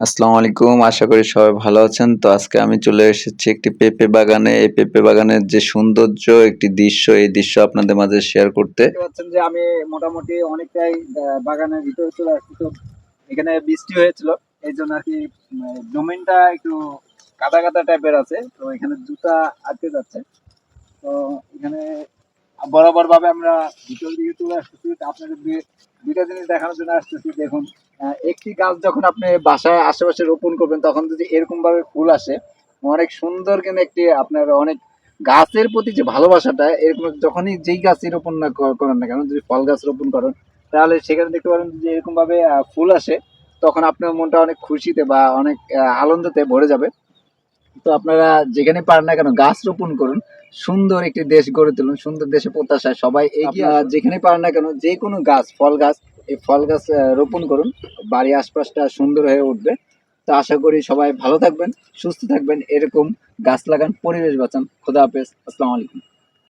আসসালামু আলাইকুম। আশা করি সবাই ভালো আছেন। তো আজকে আমি চলে এসেছি একটি পেঁপে বাগানে। এই পেঁপে বাগানের যে সৌন্দর্য একটি দৃশ্য, এই দৃশ্য আপনাদের মাঝে শেয়ার করতে। দেখতে পাচ্ছেন যে আমি মোটামুটি অনেকটাই বাগানের ভিতরে চলে আসছি। তো এখানে বৃষ্টি হয়েছিল, এই জন্য আর কি জমিনটা একটু কাদা কাদা টাইপের আছে, তো এখানে জুতা আটকে যাচ্ছে। তো এখানে বরাবর ভাবে আমরা ভিতর দিকে চলে আসতেছি। তো আপনাদের দুইটা জিনিস দেখানোর জন্য আসতেছি। দেখুন, একটি গাছ যখন আপনি বাসায় আশেপাশে রোপণ করবেন, তখন যদি এরকম ভাবে ফুল আসে, অনেক সুন্দর। কিন্তু একটি আপনার অনেক গাছের প্রতি যে ভালোবাসাটা, এরকম যখনই যেই গাছই রোপণ না করেন না কেন, যদি ফল গাছ রোপণ করেন, তাহলে সেখানে দেখতে পারেন যে এরকম ভাবে ফুল আসে, তখন আপনার মনটা অনেক খুশিতে বা অনেক আনন্দতে ভরে যাবে। তো আপনারা যেখানে পারেন না কেন গাছ রোপণ করুন, সুন্দর একটি দেশ গড়ে তুলুন। সুন্দর দেশে প্রত্যাশায় সবাই এগিয়ে আসুন। যেখানে পারেন না কেন যে কোনো গাছ, ফল গাছ, এই ফল গাছ রোপণ করুন। বাড়ির আশপাশটা সুন্দর হয়ে উঠবে। তো আশা করি সবাই ভালো থাকবেন, সুস্থ থাকবেন, এরকম গাছ লাগান, পরিবেশ বাঁচান। খোদা হাফেজ, আসসালামু আলাইকুম।